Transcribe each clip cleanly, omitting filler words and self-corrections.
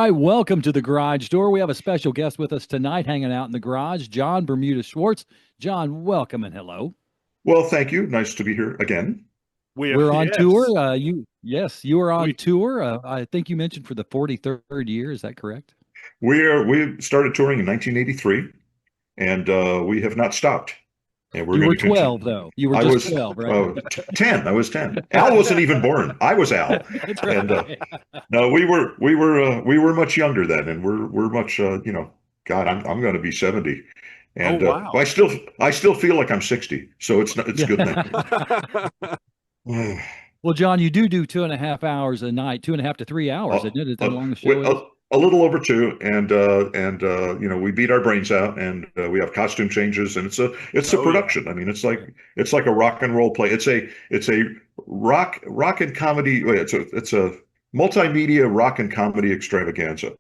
right, welcome to the Garage Door. We have a special guest with us tonight hanging out in the garage, Jon Bermuda Schwartz. Jon, welcome and hello. Well, thank you. Nice to be here again. We are, We're on tour. yes. You are on We tour. I think you mentioned for the 43rd year. Is that correct? We started touring in 1983, and we have not stopped. And we're You going were to continue. 12, though. You were I just was 12, right? 10. I was 10. Al wasn't even born. I was Al, That's and right. no, we were much younger then, and we're much God, I'm going to be 70, Oh and wow. I still feel like I'm 60, so it's a good thing. Well, Jon, you do 2.5 hours a night, 2.5 to 3 hours, uh, isn't it? Is that uh, how long the show a, is? a little over two, and we beat our brains out, and we have costume changes, and it's a Oh yeah. production. I mean, it's like a rock and roll play. It's a rock and comedy. It's a multimedia rock and comedy extravaganza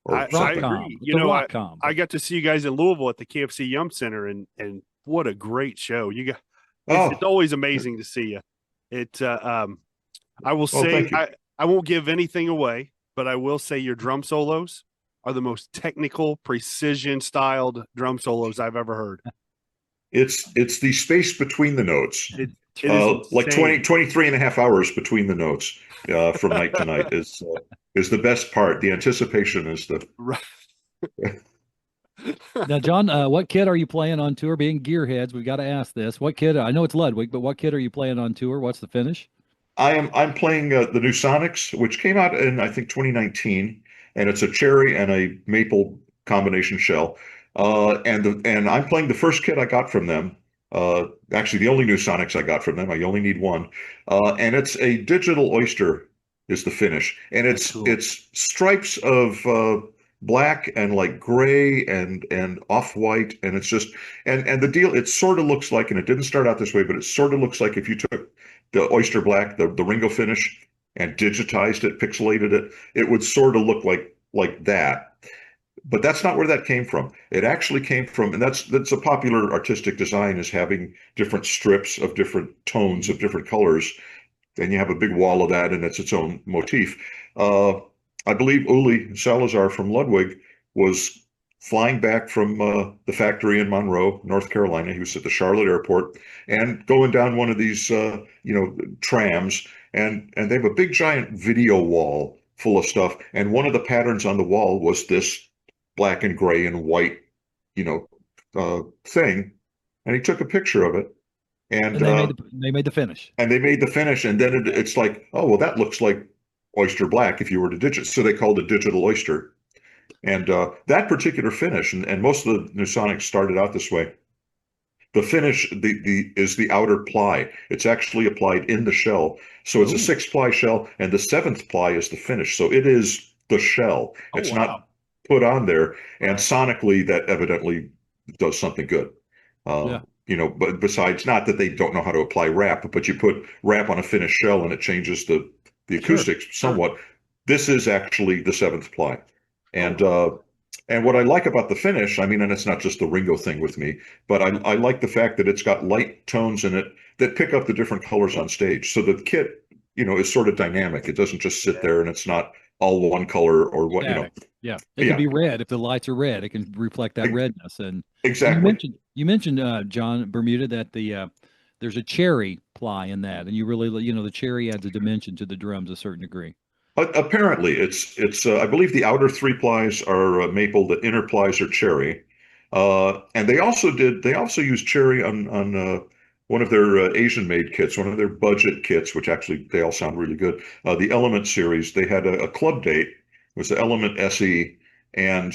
or I something. agree. It's a rock com. I got to see you guys in Louisville at the KFC Yum Center, and what a great show. It's Oh, always amazing to see you. It I will well, say thank you. I won't give anything away, but I will say your drum solos are the most technical, precision styled drum solos I've ever heard. It's the space between the notes. It is Like insane. 23 and a half hours between the notes from night to night is the best part. The anticipation is the Right. Now, Jon, what kid are you playing on tour? Being gearheads, we've got to ask this. What kid? I know it's Ludwig, but what kid are you playing on tour? What's the finish? I'm playing the new Sonics, which came out in I think 2019, and it's a cherry and a maple combination shell. And I'm playing the first kit I got from them. Actually, the only new Sonics I got from them. I only need one, and it's a digital oyster is the finish, and That's it's cool. it's stripes of black and like gray and off white, and it's just and the deal. It sort of looks like, and it didn't start out this way, but it sort of looks like if you took the oyster black, the Ringo finish, and digitized it, pixelated it, it would sort of look like that. But that's not where that came from. It actually came from, and that's a popular artistic design is having different strips of different tones Mhm. of different colors, and you have a big wall of that, and it's its own motif. Uh, I believe Uli Salazar from Ludwig was flying back from the factory in Monroe, North Carolina. He was at the Charlotte airport and going down one of these, trams, and they have a big giant video wall full of stuff. And one of the patterns on the wall was this black and gray and white, you know, thing. And he took a picture of it, and And they made the finish. they made the finish, and then it's like, oh well, that looks like oyster black if you were to digit. So they called it digital oyster, and that particular finish, and most of the new Sonics started out this way. The finish the is the outer ply. It's actually applied in the shell, so it's a Oh, 6-ply shell, and the seventh ply is the finish. So it is the shell. Oh It's wow. not put on there, and Right. sonically that evidently does something good. Uh, yeah, but besides, not that they don't know how to apply wrap, but you put wrap on a finished shell and it changes the sure. acoustics Sure. somewhat. This is actually the seventh ply, Oh and wow. uh, and what I like about the finish, I mean, and it's not just the Ringo thing with me, but I like the fact that it's got light tones in it that pick up the different colors on stage, so the kit, is sort of dynamic. It doesn't just sit Yeah. there and it's not all one color or what. Static. Yeah, it can Yeah, be red if the lights are red. It can reflect that e- redness. And you exactly. mentioned Jon Bermuda that there's a cherry ply in that, and you really the cherry adds a dimension to the drums a certain degree. Apparently, it's I believe the outer three plies are maple, the inner plies are cherry, and they also used cherry on one of their Asian made kits, one of their budget kits, which actually they all sound really good. The Element series, they had a club date, it was the Element SE, and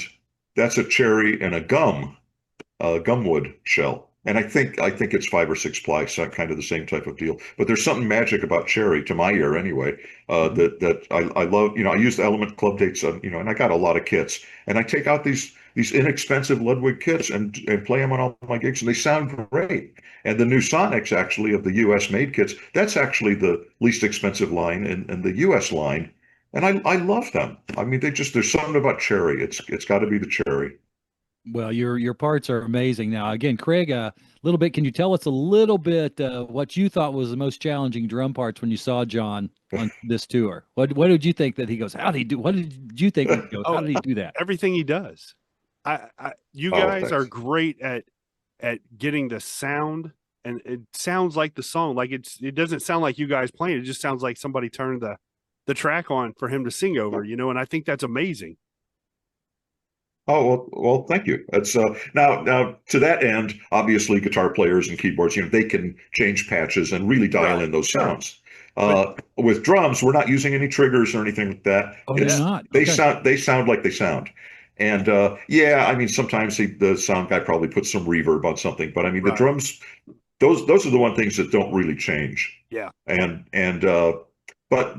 that's a cherry and a gumwood shell. And I think it's 5 or 6 ply, so kind of the same type of deal. But there's something magic about cherry, to my ear anyway, Mhm. that I love. I use the Element Club dates, and I got a lot of kits, and I take out these inexpensive Ludwig kits and play them on all my gigs, and they sound great. And the new Sonics, actually, of the U.S. made kits, that's actually the least expensive line in the U.S. line, and I love them. I mean, there's something about cherry. It's got to be the cherry. Well, your parts are amazing. Now, again, Craig, a little bit. Can you tell us a little bit what you thought was the most challenging drum parts when you saw John on this tour? What did you think that he goes? How did he do? What did you think he goes? How Oh, did he do that? everything he does. You Oh, guys are thanks. great at getting the sound, and it sounds like the song. Like it doesn't sound like you guys playing. It just sounds like somebody turned the track on for him to sing over. And I think that's amazing. Oh, well, thank you. That's now to that end, obviously guitar players and keyboards, they can change patches and really dial in Right. those Sure. sounds. But With drums, we're not using any triggers or anything like that. Oh, you're It's yeah, not. they Okay. sound like they sound. And yeah, I mean sometimes the sound guy probably puts some reverb on something, but I mean the right. drums, those are the one things that don't really change. Yeah. And but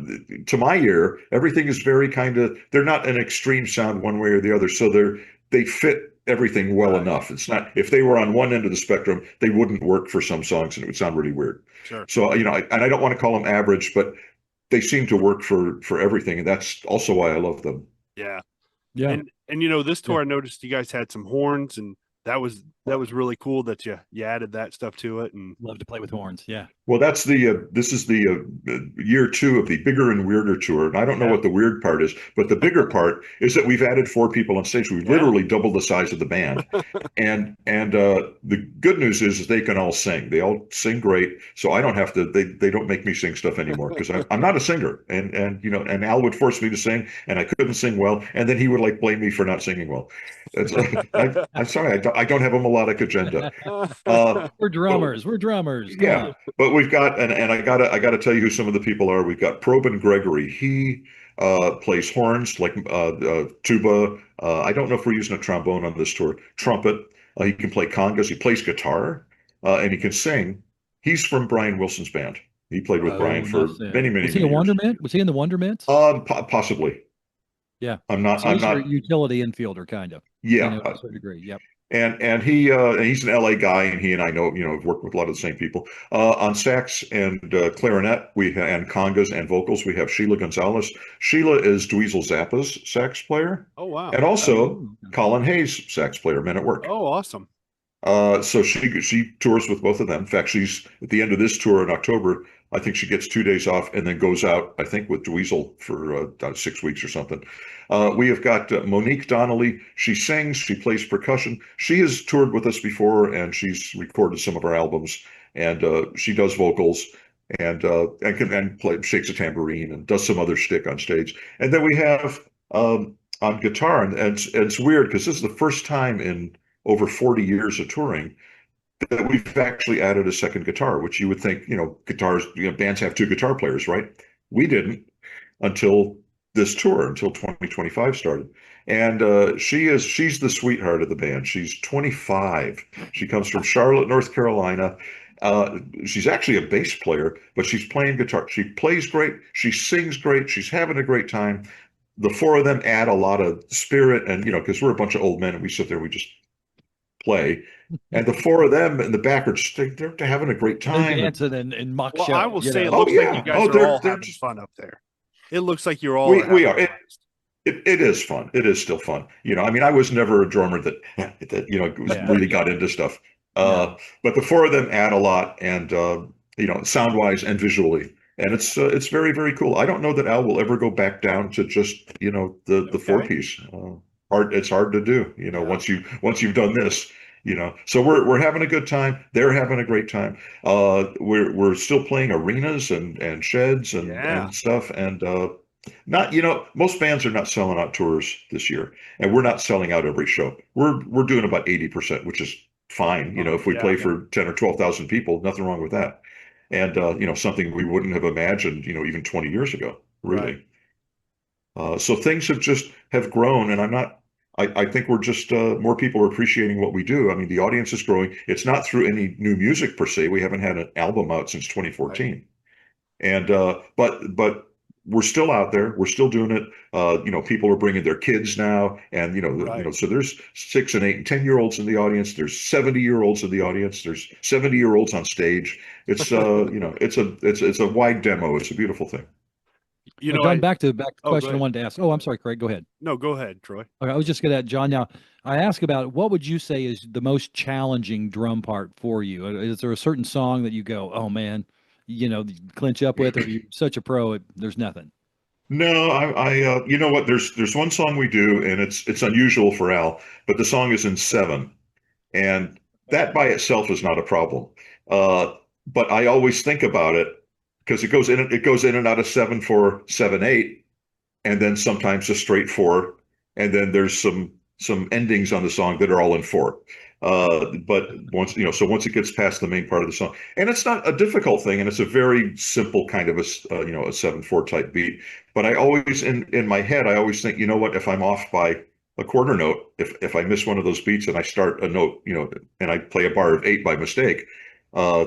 to my ear, everything is very kind of, they're not an extreme sound one way or the other, so they fit everything well Right. enough. It's not, if they were on one end of the spectrum, they wouldn't work for some songs and it would sound really weird. Sure. So and I don't want to call them average, but they seem to work for everything, and that's also why I love them. Yeah. Yeah. And this Yeah. tour I noticed you guys had some horns, and that was really cool that you added that stuff to it. And Love to play with horns. Yeah. Well, that's this is the year two of the Bigger and Weirder tour. And I don't know yeah, what the weird part is, but the bigger part is that we've added four people on stage. We've yeah. literally doubled the size of the band. And the good news is they can all sing. They all sing great. So I don't have to, they don't make me sing stuff anymore because I'm not a singer. And Al would force me to sing and I couldn't sing well. And then he would like blame me for not singing well. It's, I'm sorry, I don't have a melodic agenda. We're But drummers. We're drummers. Come yeah, on. but we've got and I gotta tell you who some of the people are. We've got Probin Gregory. He plays horns like tuba. I don't know if we're using a trombone on this tour. Trumpet. He can play congas. He plays guitar, and he can sing. He's from Brian Wilson's band. He played with Brian Oh, for enough said. many, many, Was he a many years. Wondermint? Was he in the Wondermints? Possibly. Yeah. I'm not. So I'm he's your not. utility infielder, kind of, Yeah. to a certain degree. Yep. And he's an LA guy, and he and I know have worked with a lot of the same people. On sax and clarinet, and congas and vocals, we have Sheila Gonzalez. Sheila is Dweezil Zappa's sax player, Oh wow. and also Oh, Colin Hayes' sax player, Men at Work. Oh awesome. So she tours with both of them. In fact, she's at the end of this tour in October. I think she gets 2 days off and then goes out, I think, with Dweezil for 6 weeks or something. We have got Monique Donnelly. She sings, she plays percussion. She has toured with us before, and she's recorded some of our albums. And she does vocals and can play, shakes a tambourine and does some other shtick on stage. And then we have on guitar, and it's weird because this is the first time in over 40 years of touring that we've actually added a second guitar, which you would think, guitars, bands have two guitar players, right? We didn't until this tour, until 2025 started. And she's the sweetheart of the band. She's 25. She comes from Charlotte, North Carolina. She's actually a bass player, but she's playing guitar. She plays great. She sings great. She's having a great time. The four of them add a lot of spirit, and because we're a bunch of old men and we sit there, we just play, and the four of them in the back are just they're having a great They're time. dancing and mock Well, show. I will say it Oh looks like you yeah, guys are they're all they're having just, fun up there. It looks like you're all we having are. a blast. It is fun. It is still fun. I mean, I was never a drummer that Yeah. really got into stuff. No. But the four of them add a lot, and sound wise and visually, and it's very, very cool. I don't know that Al will ever go back down to just the four Okay. piece. It's hard to do. Yeah. Once you've done this. So we're having a good time. They're having a great time. We're still playing arenas and sheds Yeah. and stuff, and not, most bands are not selling out tours this year, and we're not selling out every show. We're doing about 80%, which is fine. If we Yeah. play for 10 or 12,000 people, nothing wrong with that. And something we wouldn't have imagined, even 20 years ago, Right. really. So things have grown, and I think we're just more people are appreciating what we do. I mean, the audience is growing. It's not through any new music per se. We haven't had an album out since 2014. And but we're still out there. We're still doing it. People are bringing their kids now, and Right. so there's 6 and 8 and 10-year-olds in the audience. There's 70-year-olds in the audience. There's 70-year-olds on stage. It's it's a wide demo. It's a beautiful thing. You Now, know, John, back to the oh, go question I ahead. wanted to ask. Oh, I'm sorry, Craig. Go ahead. No, go ahead, Troy. Okay, I was just going to add, John. Now, I ask about what would you say is the most challenging drum part for you? Is there a certain song that you go, oh man, you clinch up with, or you're such a pro, there's nothing? No, you know what? There's one song we do, and it's unusual for Al, but the song is in seven, and that by itself is not a problem. Uh, but I always think about it because it goes in and out of 7/4, 7/8, and then sometimes a straight four, and then there's some endings on the song that are all in four. But once so once it gets past the main part of the song, and it's not a difficult thing, and it's a very simple kind of a 7/4 type beat. But I always in my head, I always think, you know what, if I'm off by a quarter note, if I miss one of those beats and I start a note, and I play a bar of 8 by mistake, uh,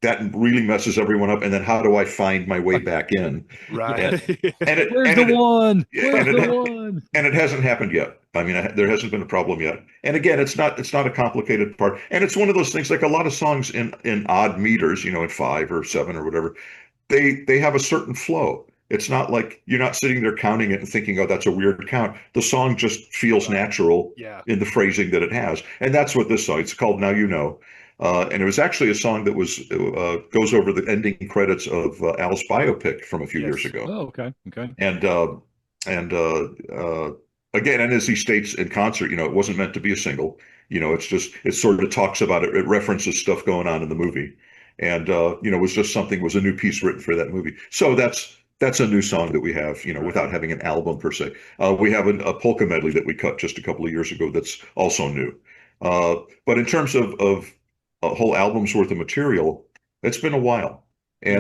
that really messes everyone up. And then how do I find my way back in? Right. And and it Where's and the it one? Where's and the it one? and it hasn't happened yet. I mean, there hasn't been a problem yet. And again, it's not a complicated part. And it's one of those things, like a lot of songs in odd meters, in 5 or 7 or whatever. They have a certain flow. It's not like you're not sitting there counting it and thinking, oh, that's a weird count. The song just feels natural Yeah. in the phrasing that it has. And that's what this song, it's called Now You Know. And it was actually a song that goes over the ending credits of Al's biopic from a few years Yes. ago. Oh, okay, okay. And again, and as he states in concert, it wasn't meant to be a single. It sort of talks about it. It references stuff going on in the movie, and it was just was a new piece written for that movie. So that's a new song that we have, Right. without having an album per se. We have a polka medley that we cut just a couple of years ago that's also new. But in terms of a whole album's worth of material, it's been a while. Yeah.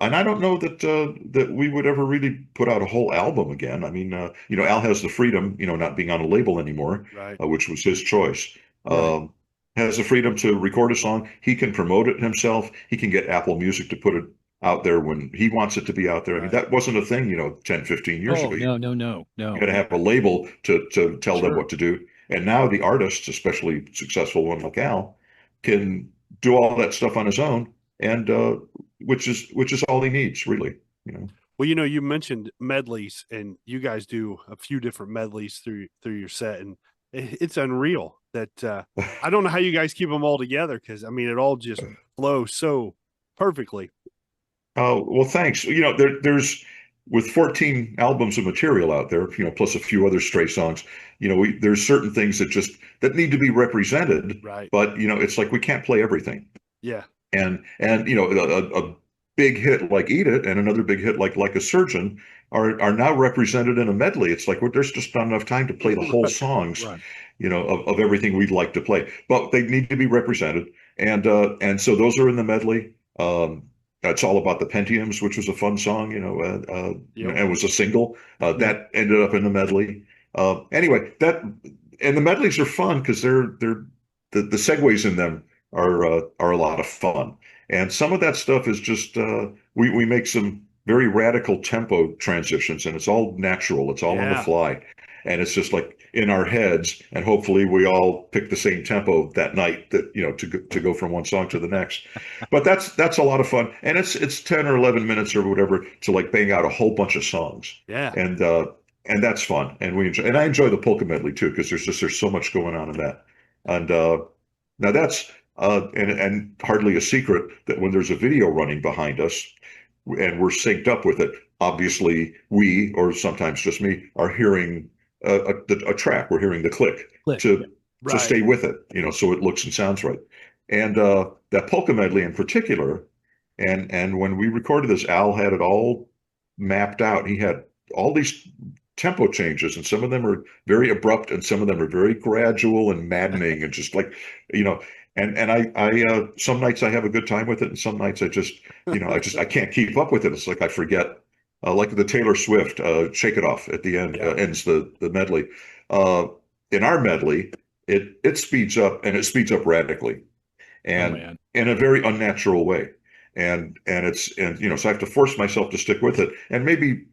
And I don't know that we would ever really put out a whole album again. I mean, Al has the freedom, not being on a label anymore, Right. which was his choice. Right. Has the freedom to record a song. He can promote it himself. He can get Apple Music to put it out there when he wants it to be out there. I mean, Right. that wasn't a thing, 10, 15 years Oh, ago. no. You got to have a label to tell them Sure. what to do. And now the artists, especially successful one like Al, can do all that stuff on his own, and which is all he needs, really. Well, you mentioned medleys, and you guys do a few different medleys through your set, and it's unreal that I don't know how you guys keep them all together, because I mean it all just flows so perfectly. Oh, well, thanks. There's with 14 albums of material out there, plus a few other stray songs, there's certain things that need to be represented, Right. but it's like we can't play everything. Yeah. And a big hit like Eat It and another big hit like A Surgeon are now represented in a medley. It's like, well, there's just not enough time to play the whole songs, Right. of everything we'd like to play, but they need to be represented. And so those are in the medley. It's all about the Pentiums, which was a fun song, and it was a single that ended up in the medley. Anyway, and the medleys are fun because the segues in them are a lot of fun. And some of that stuff is just we make some very radical tempo transitions, and it's all natural. It's all on the fly, and it's just like in our heads. And hopefully, we all pick the same tempo that night that to go from one song to the next. But that's a lot of fun, and it's 10 or 11 minutes or whatever to like bang out a whole bunch of songs. Yeah. And that's fun, and I enjoy the polka medley too, because there's so much going on in that. And now that's and hardly a secret that when there's a video running behind us and we're synced up with it, obviously we, or sometimes just me, are hearing a track. We're hearing the click to Right. stay with it, so it looks and sounds right. And that polka medley in particular, and when we recorded this, Al had it all mapped out. He had all these tempo changes, and some of them are very abrupt, and some of them are very gradual and maddening, and just like, and I some nights I have a good time with it, and some nights I can't keep up with it. It's like I forget, like the Taylor Swift "Shake It Off" at the end ends the medley. In our medley, it speeds up, and it speeds up radically, and in a very unnatural way, and so I have to force myself to stick with it, and maybe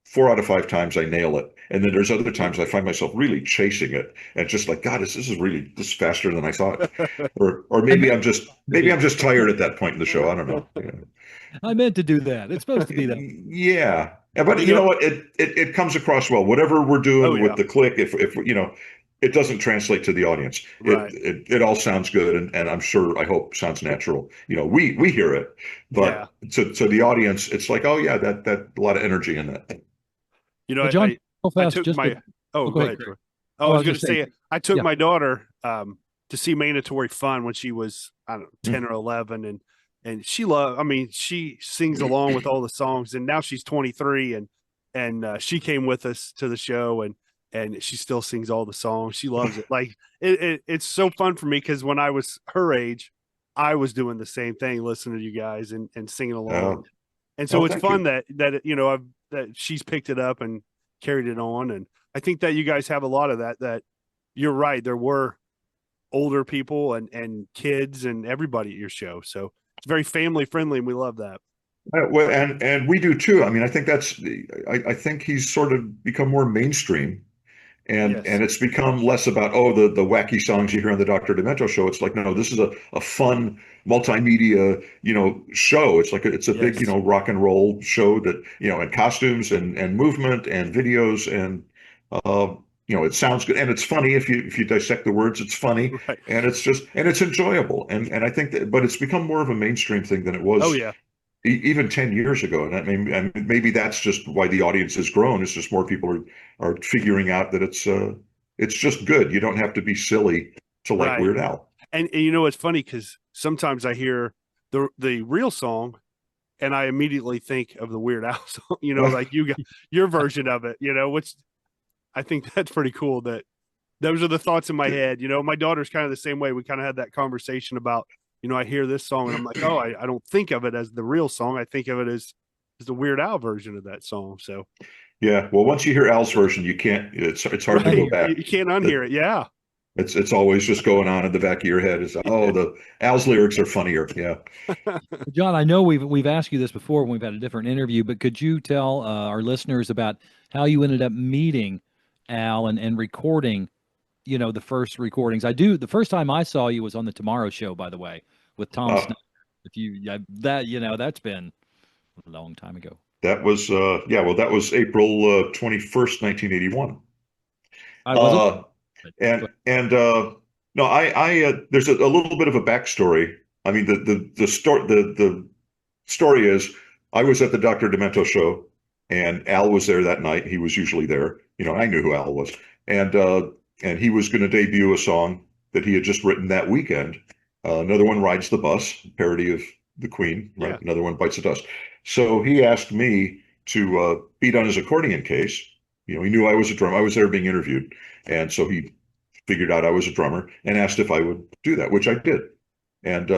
4 out of 5 times I nail it. And then there's other times I find myself really chasing it and just like, God, this is faster than I thought. Or maybe I'm just tired at that point in the show. I don't know. I meant to do that. It's supposed to be that. Yeah. but you know what? It comes across well. Whatever we're Oh doing with yeah, the click, if it doesn't translate to the audience. right. It all sounds good, and I'm sure, I hope, sounds natural. We hear it, but Yeah. to the audience, it's like, oh yeah, that a lot of energy in that. Well, John, real I fast, took just to, my, oh, oh, go go ahead, ahead, Craig. Troy. I Oh, I was was going going to to say, say, I took yeah. my daughter to see Mandatory Fun when she was, I don't know, Mm. 10 or 11. And I mean, she sings along with all the songs, and now she's 23, and she came with us to the show, and she still sings all the songs. She loves it. Like it's so fun for me, because when I was her age, I was doing the same thing, listening to you guys and singing along. And so Oh, it's thank fun you. that she's picked it up and carried it on. And I think that you guys have a lot of that you're right. There were older people and kids and everybody at your show. So it's very family friendly, and we love that. Well, and we do too. I mean, I think I think he's sort of become more mainstream. And Yes. it's become less about, the wacky songs you hear on the Dr. Demento show. It's like, no, this is a fun multimedia, show. It's a big, Yes. rock and roll show that, and costumes and movement and videos, and it sounds good, and it's funny. If you dissect the words, it's funny, Right. and it's enjoyable. And I think that, but it's become more of a mainstream thing than it Oh was yeah. even 10 years ago. And maybe that's just why the audience has grown. It's just more people are figuring out that it's just good. You don't have to be silly to like Right. Weird Al. And it's funny, because sometimes I hear the real song, and I immediately think of the Weird Al song, like you got your version of it, which I think that's pretty cool. That those are the thoughts in my head. My daughter's kind of the same way. We kind of had that conversation about, I hear this song and I'm like, oh, I don't think of it as the real song. I think of it as the Weird Al version of that song. So Yeah. Well, once you hear Al's version, you can't. It's hard to right, go you, back. you can't It- unhear it. Yeah. It's always just going on in the back of your head. Is, Yeah. the Al's lyrics are funnier. Yeah. John, I know we've asked you this before when we've had a different interview, but could you tell our listeners about how you ended up meeting Al and recording, the first recordings? The first time I saw you was on the Tomorrow Show, by the way, with Tom Uh, Snyder. If you yeah, that's been a long time ago. that was yeah. Well, that was April 21st, 1981. I wasn't. Uh, But go and no, there's a little bit of a backstory. I mean, the story is, I was at the Dr. Demento show, and Al was there that night. He was usually there. I knew who Al was, and he was going to debut a song that he had just written that weekend. Another one, Rides the Bus, parody of the Queen, Yeah. right? Another one, Bites the Dust. So he asked me to beat on his accordion case. He knew I was a drummer. I was there being interviewed, and so he figured out I was a drummer and asked if I would do that, which I did. And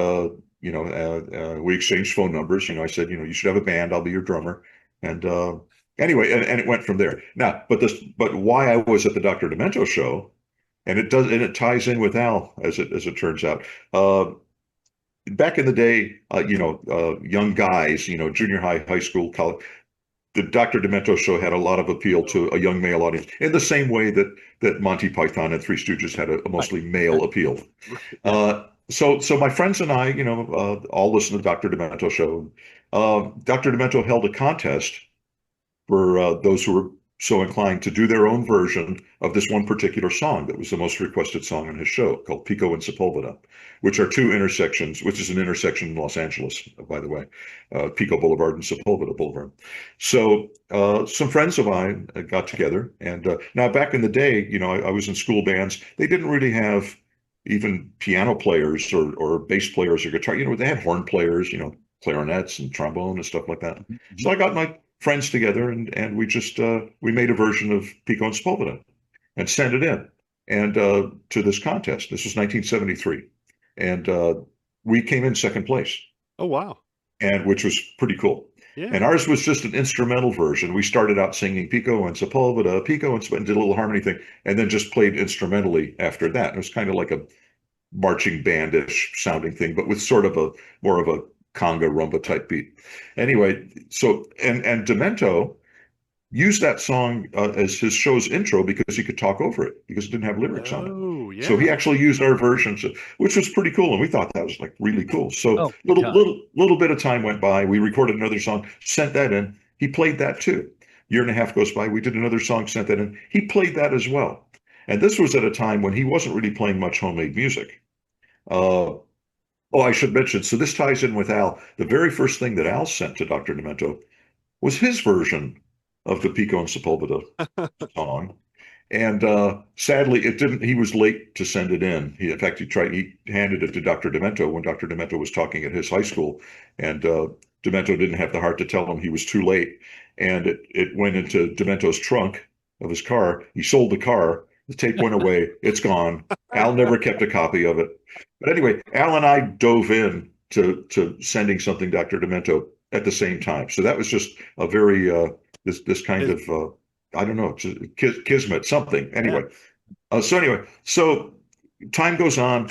we exchanged phone numbers. I said, you should have a band. I'll be your drummer. And anyway, and it went from there. Now, but why I was at the Dr. Demento show, and it ties in with Al, as it turns out. Back in the day, young guys, junior high, high school, college, the Dr. Demento show had a lot of appeal to a young male audience, in the same way that Monty Python and Three Stooges had a Right. mostly male appeal. Yeah. So my friends and I, all listen to Dr. Demento show. Dr. Demento held a contest for those who were so inclined to do their own version of this one particular song that was the most requested song on his show, called Pico and Sepulveda, which are two intersections, which is an intersection in Los Angeles, by the way, Pico Boulevard and Sepulveda Boulevard. So some friends of mine got together, and now back in the day, I was in school bands. They didn't really have even piano players or bass players or guitar. They had horn players, clarinets and trombone and stuff like that. Mhm. So I got my friends together, and we just we made a version of Pico and Sepulveda and sent it in, and to this contest. This was 1973, and we came in second place, Oh wow. and which was pretty cool. Yeah. And ours was just an instrumental version. We started out singing Pico and Sepulveda, Pico and did a little harmony thing, and then just played instrumentally after that. It was kind of like a marching bandish sounding thing, but with sort of a more of a conga rumba type beat. Anyway, so and Demento used that song as his show's intro because he could talk over it because it didn't have lyrics on it. Oh So he yeah. actually used our version, which was pretty cool, and we thought that was like really cool. So Oh, big time. little bit of time went by. We recorded another song, sent that in. He played that too. year and a half goes by. We did another song, sent that in. He played that as well. And this was at a time when he wasn't really playing much homemade music. Uh, oh, I should mention, so this ties in with Al. The very first thing that Al sent to Dr. Demento was his version of the Pico and Sepulveda song. And sadly, it didn't. He was late to send it in. In fact, he handed it to Dr. Demento when Dr. Demento was talking at his high school, and Demento didn't have the heart to tell him he was too late. And it went into Demento's trunk of his car. He sold the car. The tape went away. It's gone. Al never kept a copy of it. But anyway, Al and I dove in to sending something Dr. Demento at the same time. So that was just a very this kind of I don't know, kismet, something. Anyway, so time goes on.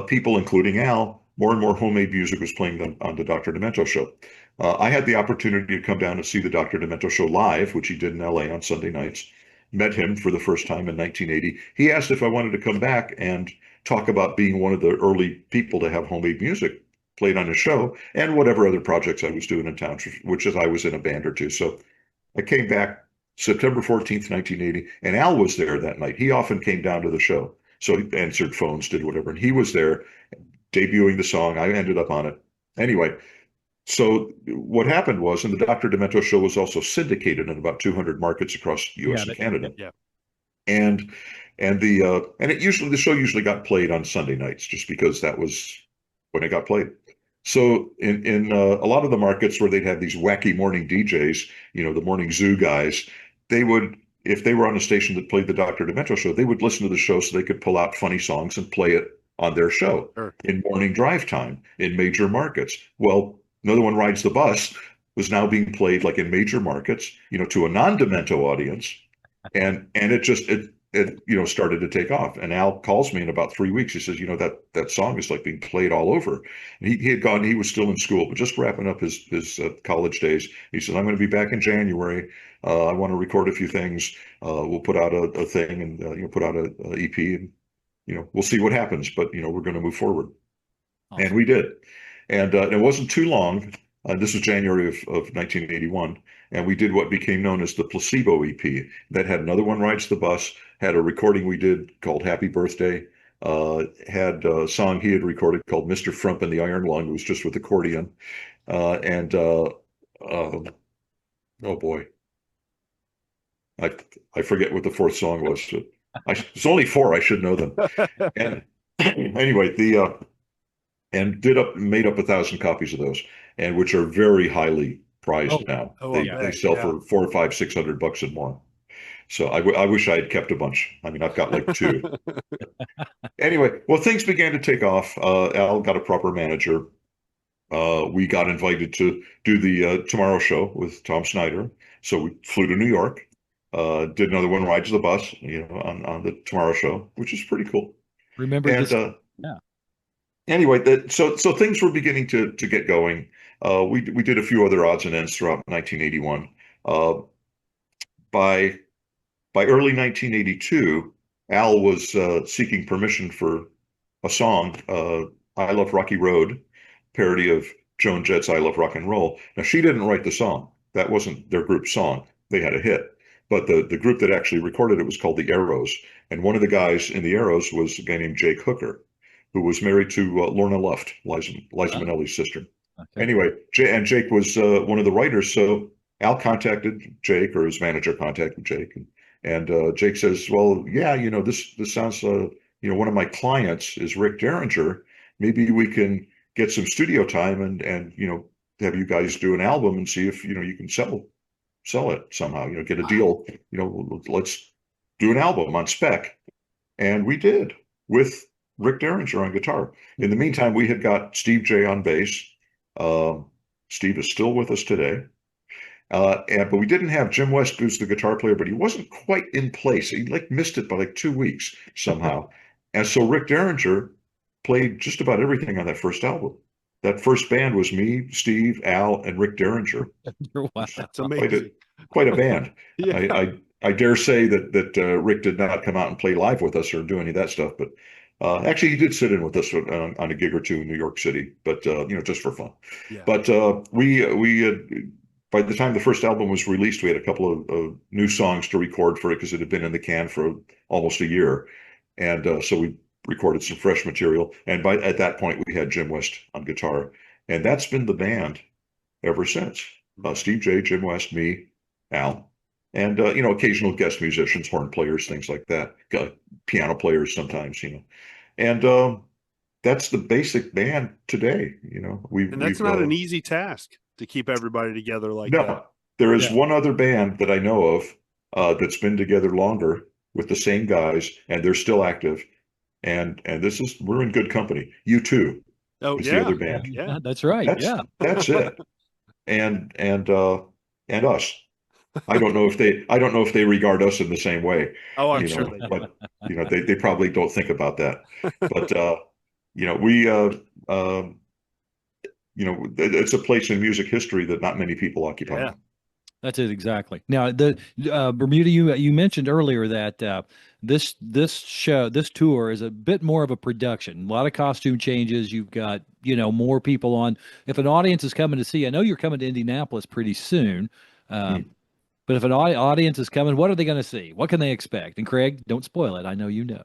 People, including Al, more and more homemade music was playing on the Dr. Demento show. I had the opportunity to come down and see the Dr. Demento show live, which he did in LA on Sunday nights. Met him for the first time in 1980. He asked if I wanted to come back and talk about being one of the early people to have homemade music played on his show and whatever other projects I was doing in town, which is I was in a band or two. So I came back September 14th, 1980, and Al was there that night. He often came down to the show. So he answered phones, did whatever, and he was there debuting the song. I ended up on it. Anyway, so what happened was, and the Dr. Demento show was also syndicated in about 200 markets across the U.S. and Canada. Yeah. And the show usually got played on Sunday nights just because that was when it got played. So in a lot of the markets where they'd have these wacky morning DJs, the morning zoo guys, they would, if they were on a station that played the Dr. Demento show, they would listen to the show so they could pull out funny songs and play it on their show in morning drive time in major markets. Well, Another One Rides the Bus was now being played like in major markets, to a non-Demento audience. And it started to take off. And Al calls me in about 3 weeks. He says, that song is like being played all over. And he was still in school, but just wrapping up his college days. He said, I'm going to be back in January. I want to record a few things. We'll put out a thing and, put out a EP and, we'll see what happens, but, we're going to move forward. Awesome. And we did. And it wasn't too long. This was January of 1981. And we did what became known as the Placebo EP. That had Another One Rides the Bus, had a recording we did called Happy Birthday, had a song he had recorded called Mr. Frump and the Iron Lung. It was just with accordion. Oh boy. I forget what the fourth song was. It's only four. I should know them. And anyway, and made up 1,000 copies of those, and which are very highly prized now. They sell for $400, $500, $600 and more. So I wish I had kept a bunch. I mean, I've got like two. Anyway, well, things began to take off. Al got a proper manager. We got invited to do the Tomorrow Show with Tom Snyder. So we flew to New York, did Another One Rides the Bus, on the Tomorrow Show, which is pretty cool. Remember this? Yeah. Anyway, so things were beginning to get going. We did a few other odds and ends throughout 1981. By early 1982, Al was seeking permission for a song, "I Love Rocky Road," parody of Joan Jett's "I Love Rock and Roll." Now, she didn't write the song. That wasn't their group's song. They had a hit. But the group that actually recorded it was called the Arrows. And one of the guys in the Arrows was a guy named Jake Hooker, who was married to Lorna Luft, Liza Minnelli's sister. Okay. Anyway, Jake was one of the writers. So Al contacted Jake, or his manager contacted Jake. And Jake says, well, yeah, this sounds, one of my clients is Rick Derringer. Maybe we can get some studio time and have you guys do an album and see if, you can sell it somehow, get a deal, let's do an album on spec. And we did, with Rick Derringer on guitar. In the meantime, we had got Steve J on bass. Steve is still with us today. But we didn't have Jim West, who's the guitar player, but he wasn't quite in place. He missed it by 2 weeks somehow. And so Rick Derringer played just about everything on that first album. That first band was me, Steve, Al, and Rick Derringer. Wow, that's amazing. Quite a band. Yeah. I dare say that Rick did not come out and play live with us or do any of that stuff, but actually he did sit in with us on a gig or two in New York City, but just for fun. Yeah. But we by the time the first album was released, we had a couple of new songs to record for it because it had been in the can for almost a year. And so we recorded some fresh material. And at that point, we had Jim West on guitar. And that's been the band ever since. Steve J, Jim West, me, Al, and occasional guest musicians, horn players, things like that, piano players sometimes, and that's the basic band today. And that's not an easy task to keep everybody together like that. No, there is one other band that I know of that's been together longer with the same guys, and they're still active. And we're in good company. U2 is the other band. Yeah, that's right. That's it. And us. I don't know if they regard us in the same way. Oh, I'm sure they do. But they probably don't think about that. But it's a place in music history that not many people occupy. Yeah. That's it exactly. Now, the Bermuda, you mentioned earlier that this tour is a bit more of a production. A lot of costume changes. You've got more people on. If an audience is coming to see, I know you're coming to Indianapolis pretty soon, but if an audience is coming, what are they going to see? What can they expect? And Craig, don't spoil it. I know you know.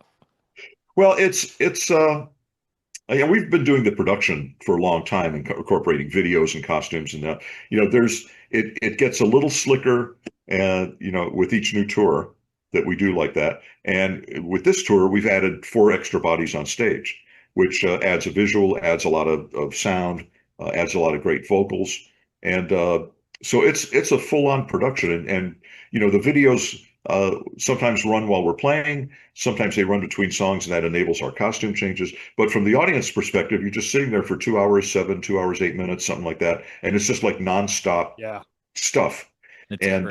Well, it's yeah, we've been doing the production for a long time and incorporating videos and costumes, and it gets a little slicker, with each new tour that we do like that. And with this tour, we've added 4 extra bodies on stage, which adds a visual, adds a lot of sound, adds a lot of great vocals, and so it's a full-on production. And the videos sometimes run while we're playing. Sometimes they run between songs, and that enables our costume changes. But from the audience perspective, you're just sitting there for 2 hours, 2 hours, 8 minutes, something like that. And it's just like nonstop stuff. And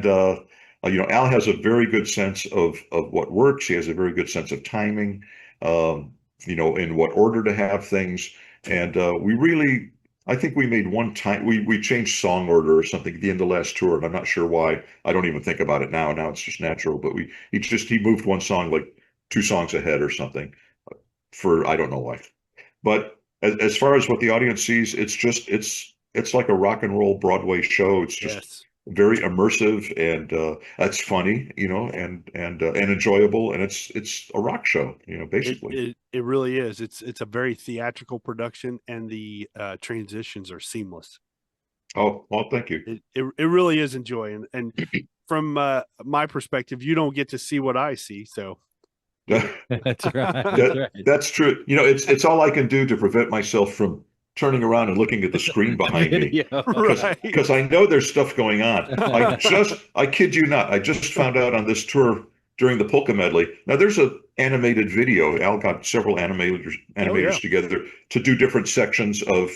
Al has a very good sense of what works. He has a very good sense of timing, in what order to have things. And I think we made one time, we changed song order or something at the end of last tour, and I'm not sure why. I don't even think about it now. Now it's just natural. But he moved one song like 2 songs ahead or something for, I don't know why. But as far as what the audience sees, it's like a rock and roll Broadway show. It's just very immersive, and it's funny, and enjoyable, and it's a rock show, basically. It really is. It's a very theatrical production, and the transitions are seamless. Oh, well, thank you. It really is enjoying, and from my perspective, you don't get to see what I see, so. That's right. That's true. It's all I can do to prevent myself from turning around and looking at the screen behind me, because I know there's stuff going on. I kid you not, I just found out on this tour during the polka medley. Now there's an animated video. Al got several animators together to do different sections of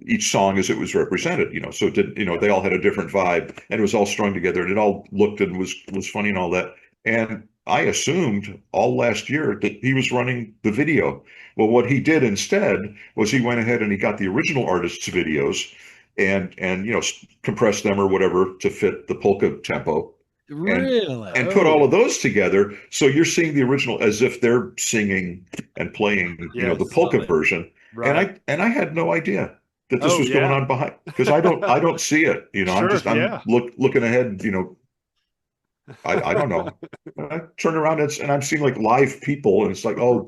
each song as it was represented. So it did. They all had a different vibe, and it was all strung together, and it all looked and was funny and all that. And I assumed all last year that he was running the video. Well, what he did instead was he went ahead and he got the original artist's videos and compressed them or whatever to fit the polka tempo. Really? And put all of those together. So you're seeing the original as if they're singing and playing, the polka version. Right. And I had no idea that this was going on behind, because I don't see it. I'm looking ahead, I don't know. I turn around and I'm seeing like live people, and it's like, oh,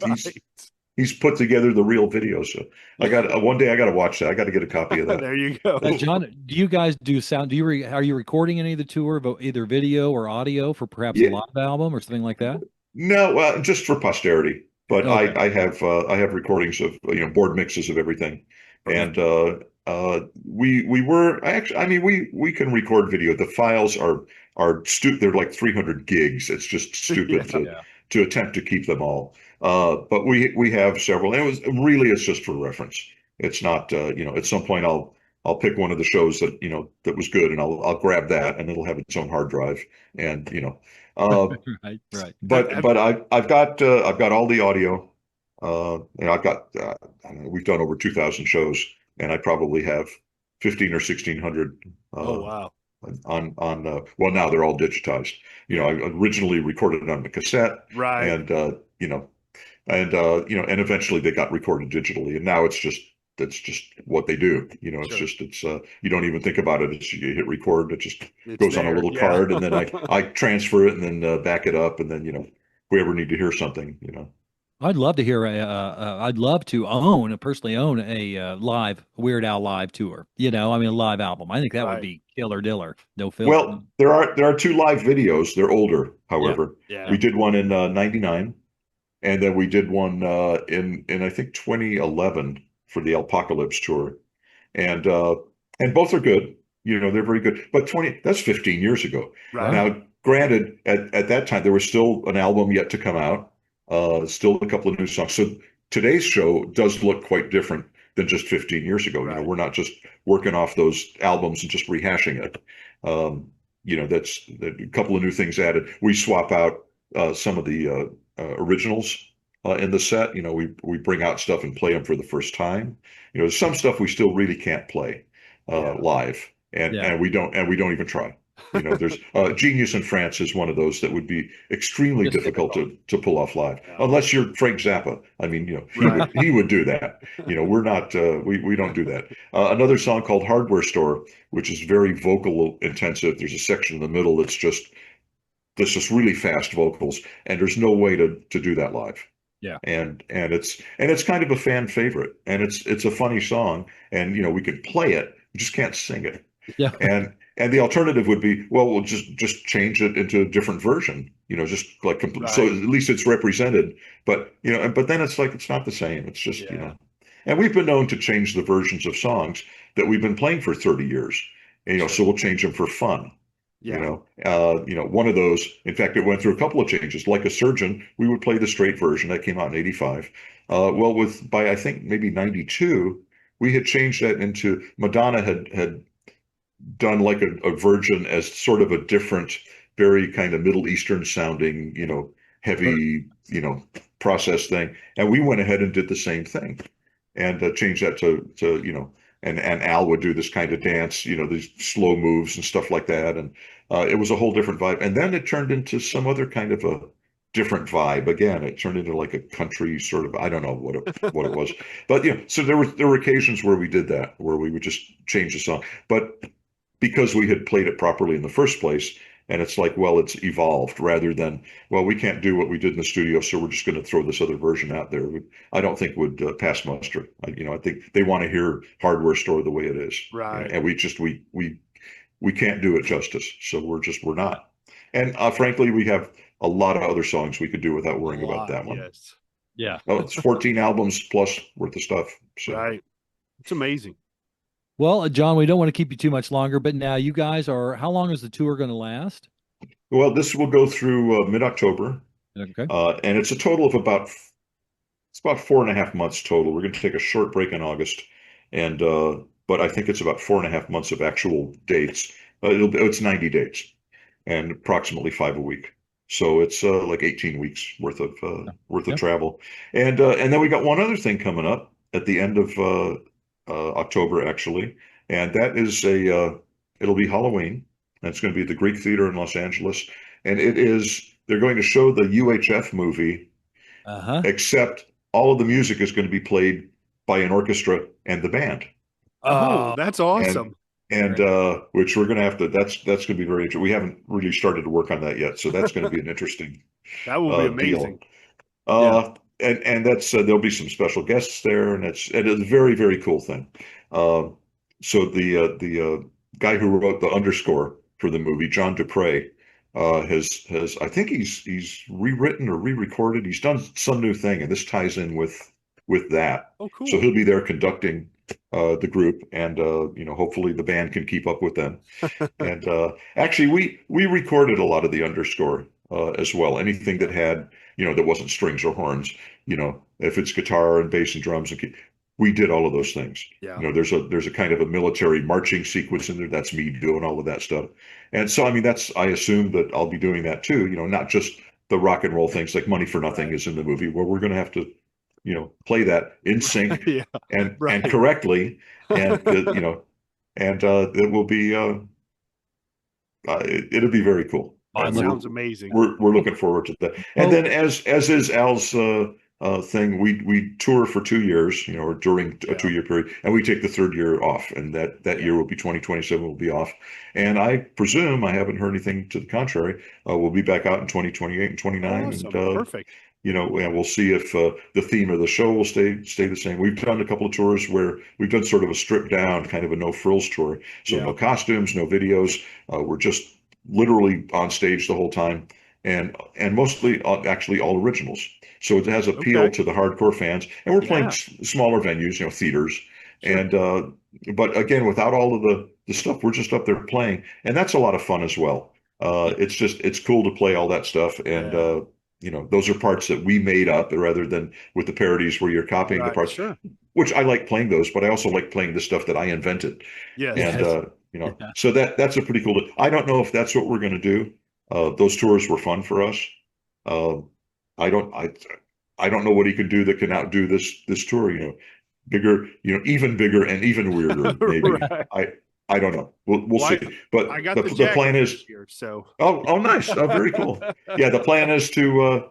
he's put together the real video. So one day I got to watch that. I got to get a copy of that. There you go. John, do you guys do sound? Are you recording any of the tour, either video or audio, for perhaps a live album or something like that? No, well, just for posterity. But okay. I have recordings of board mixes of everything, and we can record video. The files are stupid. They're like 300 gigs. It's just stupid to attempt to keep them all. But we have several, and it's just for reference. It's not, at some point I'll pick one of the shows that, that was good, and I'll grab that, and it'll have its own hard drive, and, right. But I've got all the audio. I've got, we've done over 2,000 shows, and I probably have 15 or 1,600. Oh, wow. Well, now they're all digitized. I originally recorded it on the cassette, right? And and eventually they got recorded digitally, and now it's just that's just what they do. You know, Sure. it's you don't even think about it. It's you hit record, it just It's goes on a there. little Yeah. card, and then I transfer it and then back it up, and then if we ever need to hear something, I'd love to hear I'd love to personally own a live Weird Al live tour. I mean, a live album. I think that would Right. be killer diller. No filler. Well, there are two live videos. They're older, Yeah. however. Yeah. We did one in '99, and then we did one in I think 2011 for the Apocalypse tour, and uh, and both are good. They're very good. But that's 15 years ago. Right. Right. Now, granted, at that time there was still an album yet to come out, still a couple of new songs. So today's show does look quite different than just 15 years ago. Right. We're not just working off those albums and just rehashing it. That's a couple of new things added. We swap out some of the originals in the set. We bring out stuff and play them for the first time. Some stuff we still really can't play Yeah. live, and Yeah. we don't even try. There's Genius in France is one of those that would be extremely Just difficult to pull off live, Yeah. unless you're Frank Zappa. I mean, Right. he would do that. We're not we don't do that. Another song called Hardware Store, which is very vocal intensive. There's a section in the middle that's just really fast vocals, and there's no way to do that live. Yeah. And it's kind of a fan favorite, and it's a funny song, and we could play it, we just can't sing it. Yeah. And the alternative would be, well, we'll just change it into a different version, just like so Right. at least it's represented. But but then it's like it's not the same. It's just Yeah. And we've been known to change the versions of songs that we've been playing for 30 years. Sure. So we'll change them for fun. Yeah. One of those, in fact, it went through a couple of changes. Like a Surgeon, we would play the straight version that came out in '85. Well, by I think maybe '92, we had changed that into Madonna had done like a Virgin as sort of a different, very kind of Middle Eastern sounding, heavy, process thing. And we went ahead and did the same thing and changed that to and Al would do this kind of dance, these slow moves and stuff like that. And it was a whole different vibe. And then it turned into some other kind of a different vibe. Again, it turned into like a country sort of, I don't know what it was. But so there were occasions where we did that, where we would just change the song. But because we had played it properly in the first place, and it's like, well, it's evolved rather than, well, we can't do what we did in the studio, so we're just going to throw this other version out there. I don't think would pass muster. I think they want to hear Hardware Store the way it is. Right. And we can't do it justice. So we're not. And frankly, we have a lot of other songs we could do without worrying about that one. Yes. Yeah. Oh, it's 14 albums plus worth of stuff. So. Right. It's amazing. Well, John, we don't want to keep you too much longer, but now you guys how long is the tour going to last? Well, this will go through mid-October. Okay. And it's a total of about 4.5 months total. We're going to take a short break in August, and but I think it's about 4.5 months of actual dates. It's 90 dates and approximately 5 a week. So it's like 18 weeks worth of travel. And then we got one other thing coming up at the end of October, actually, and that is it'll be Halloween. And it's going to be at the Greek Theater in Los Angeles, and they're going to show the UHF movie, except all of the music is going to be played by an orchestra and the band. Oh, that's awesome. And which we're going to have to, that's going to be very interesting. We haven't really started to work on that yet, so that's going to be an interesting That will be amazing. Deal. And that's there'll be some special guests there, and it's a very, very cool thing. So the guy who wrote the underscore for the movie, John Dupre, has I think he's rewritten or re-recorded. He's done some new thing, and this ties in with that. Oh, cool. So he'll be there conducting the group, and hopefully the band can keep up with them. And actually, we recorded a lot of the underscore as well. Anything that had that wasn't strings or horns. If it's guitar and bass and drums, we did all of those things. Yeah. There's a kind of a military marching sequence in there. That's me doing all of that stuff. And so, I mean, I assume that I'll be doing that too. Not just the rock and roll things like Money for Nothing is in the movie, where we're going to have to, play that in sync and correctly, and and it will be it'll be very cool. That sounds amazing. We're looking forward to that. And then as is Al's thing. We tour for 2 years, or during a Yeah. 2 year period, and we take the third year off, and that year will be 2027 will be off. And I presume, I haven't heard anything to the contrary, we'll be back out in 2028 and 29, Awesome. and Perfect. and we'll see if the theme of the show will stay the same. We've done a couple of tours where we've done sort of a stripped down, kind of a no frills tour. So Yeah. no costumes, no videos. We're just literally on stage the whole time, and mostly actually all originals. So it has appeal Okay. to the hardcore fans, and we're playing Yeah. smaller venues, theaters, Sure. and but again, without all of the stuff, we're just up there playing, and that's a lot of fun as well. It's cool to play all that stuff, and Yeah. those are parts that we made up rather than with the parodies where you're copying the Right. parts, Sure. which I like playing those, but I also like playing the stuff that I invented. Yes. And Yes. Yeah. so that's a pretty cool. I don't know if that's what we're going to do. Those tours were fun for us. Uh, I don't I don't know what he can do that can outdo this tour. Bigger, even bigger and even weirder. Maybe Right. I don't know. We'll Well, see. But I got the the plan jacket is. this year, so. Oh, nice. Oh, very cool. Yeah, the plan is to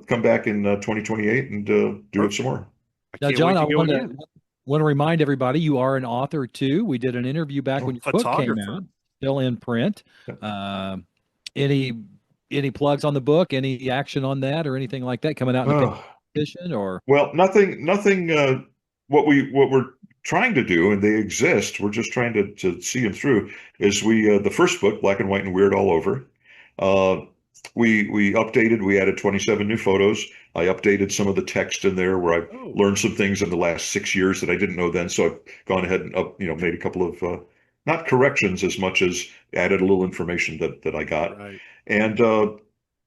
come back in 2028 and do it Perfect. some more. I Now, can't John, wait I to go want again. to remind everybody you are an author too. We did an interview back when your book came Photographer. out, still in print. Yeah. Any plugs on the book? Any action on that or anything like that coming out in the competition or? Well, nothing. What we're trying to do, and they exist. We're just trying to see them through. Is the first book, Black and White and Weird All Over. We updated. We added 27 new photos. I updated some of the text in there where I've learned some things in the last 6 years that I didn't know then. So I've gone ahead and made a couple of not corrections as much as added a little information that I got. Right. And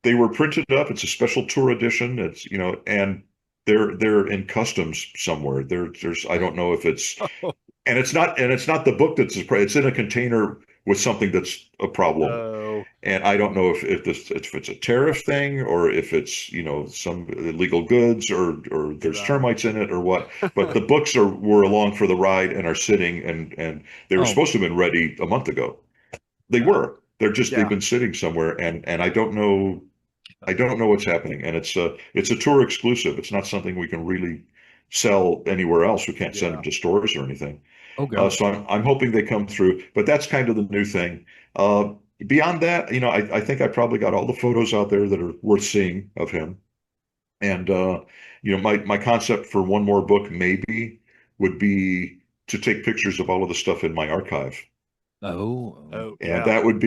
they were printed up. It's a special tour edition. It's and they're in customs somewhere. There's I don't know if it's and it's not the book it's in a container with something that's a problem. Oh. And I don't know if it's a tariff thing or if it's some illegal goods or there's Right. termites in it or what. But the books were along for the ride and are sitting and they were supposed to have been ready a month ago. They were. They've been sitting somewhere and I don't know what's happening. And it's a tour exclusive. It's not something we can really sell anywhere else. We can't send them to stores or anything. Oh, God. So I'm hoping they come through, but that's kind of the new thing. Beyond that, I think I probably got all the photos out there that are worth seeing of him. And my concept for one more book maybe would be to take pictures of all of the stuff in my archive. Oh, And that would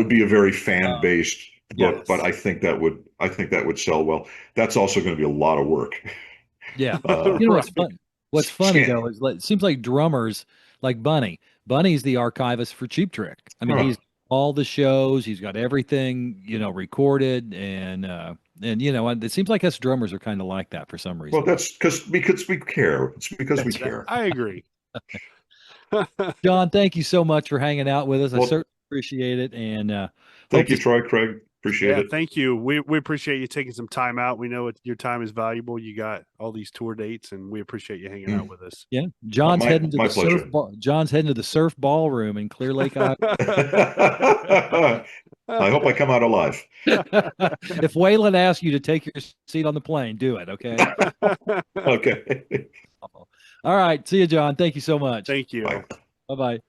be a very fan-based book, yes. but I think that would sell well. That's also going to be a lot of work. Yeah. What's fun? What's funny though is it seems like drummers like Bunny. Bunny's the archivist for Cheap Trick. I mean, he's all the shows. He's got everything recorded, and it seems like us drummers are kind of like that for some reason. Well, that's because we care. It's because we care. I agree. John, thank you so much for hanging out with us. I certainly appreciate it, and thank you, Troy, Craig. Appreciate it. Thank you. We appreciate you taking some time out. We know your time is valuable. You got all these tour dates, and we appreciate you hanging out with us. Yeah, John's heading to the pleasure. John's heading to the surf ballroom in Clear Lake, Iowa. I hope I come out alive. If Waylon asks you to take your seat on the plane, do it. Okay. Okay. All right. See you, John. Thank you so much. Thank you. Bye. Bye-bye.